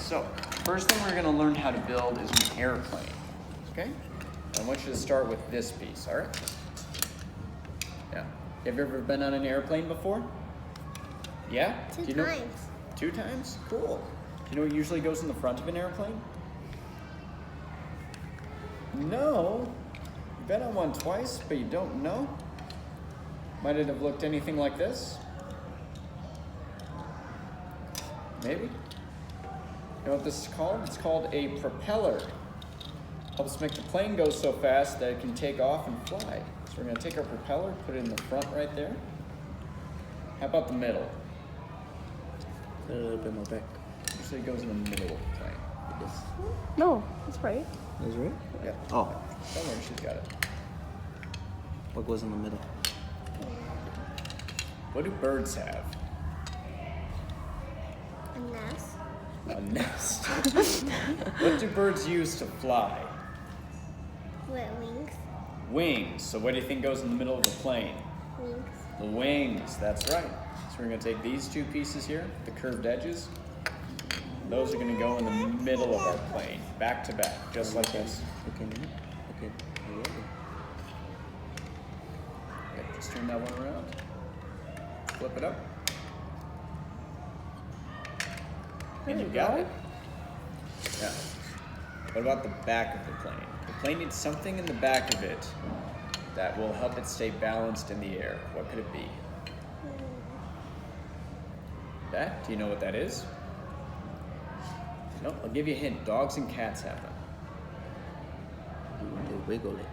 So, first thing we're gonna learn how to build is an airplane, okay? I want you to start with this piece, all right? Yeah. Have you ever been on an airplane before? Yeah? Two times. 2 times? Cool. Do you know what usually goes in the front of an airplane? No. You've been on one twice, but you don't know? Might it have looked anything like this? Maybe? You know what this is called? It's called a propeller. Helps make the plane go so fast that it can take off and fly. So we're going to take our propeller, put it in the front right there. How about the middle? A little bit more back. Usually it goes in the middle of the plane. Yes. No, that's right. That's right? Yeah. Oh, Don't worry, she's got it. what goes in the middle? What do birds have? A nest. A nest. What do birds use to fly? With wings. Wings. So what do you think goes in the middle of the plane? Wings. The wings, that's right. So we're going to take these 2 pieces here, the curved edges. Those are going to go in the middle of our plane, back to back, just like this. Okay. Okay. Okay, just turn that one around. Flip it up. And you got it. Yeah. What about the back of the plane? The plane needs something in the back of it that will help it stay balanced in the air. What could it be? That? Do you know what that is? No, I'll give you a hint. Dogs and cats have them. They wiggle it.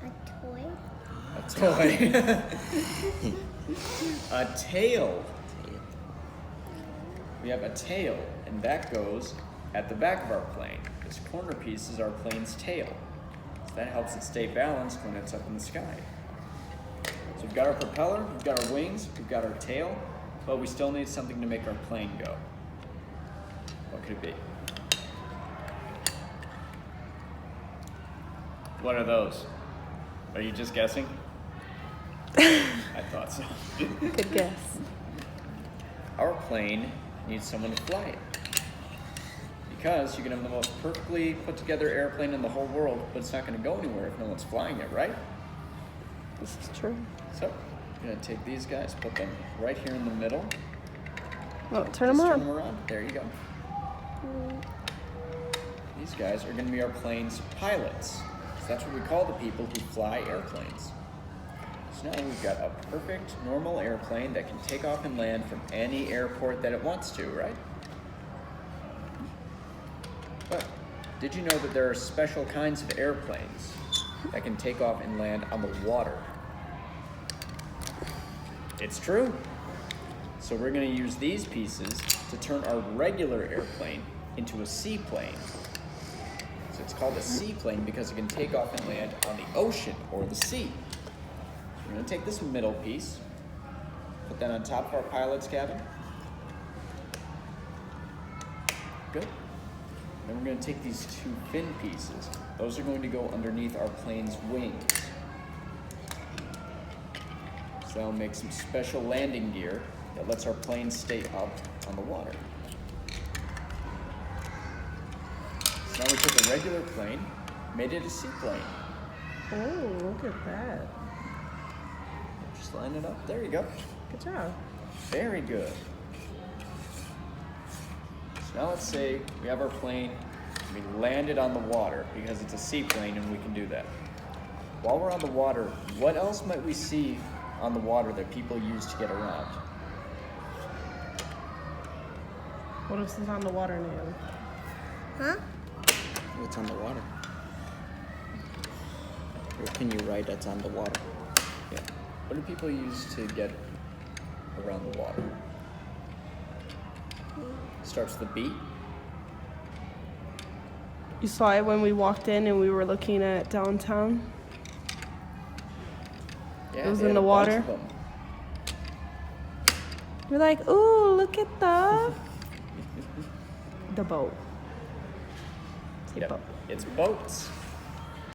A toy. A toy. A tail. We have a tail, and that goes at the back of our plane. This corner piece is our plane's tail. So that helps it stay balanced when it's up in the sky. So we've got our propeller, we've got our wings, we've got our tail, but we still need something to make our plane go. What could it be? What are those? Are you just guessing? I thought so. Good guess. Our plane needs someone to fly it. Because you can have the most perfectly put together airplane in the whole world, but it's not going to go anywhere if no one's flying it, right? This is true. So, I'm going to take these guys, put them right here in the middle. Oh, turn them Just on. turn them around. There you go. These guys are going to be our plane's pilots. So that's what we call the people who fly airplanes. So now we've got a perfect, normal airplane that can take off and land from any airport that it wants to, right? But did you know that there are special kinds of airplanes that can take off and land on the water? It's true. So we're going to use these pieces to turn our regular airplane into a seaplane. So it's called a seaplane because it can take off and land on the ocean or the sea. We're going to take this middle piece, put that on top of our pilot's cabin. Good. Then we're going to take these 2 fin pieces. Those are going to go underneath our plane's wings. So that'll make some special landing gear that lets our plane stay up on the water. So now we took a regular plane, made it a seaplane. Oh, look at that. Just line it up. There you go. Good job. Very good. So now let's say we have our plane, we landed on the water because it's a seaplane and we can do that. While we're on the water, what else might we see on the water that people use to get around? What else is on the water, Nayeli? Huh? What's on the water? Or can you write that's on the water? Yeah. What do people use to get around the water? Starts with a B. You saw it when we walked in and we were looking at downtown. Yeah, It was they in had the a bunch water. of them. We're like, ooh, look at the boat. Say Yep. boat. It's boats.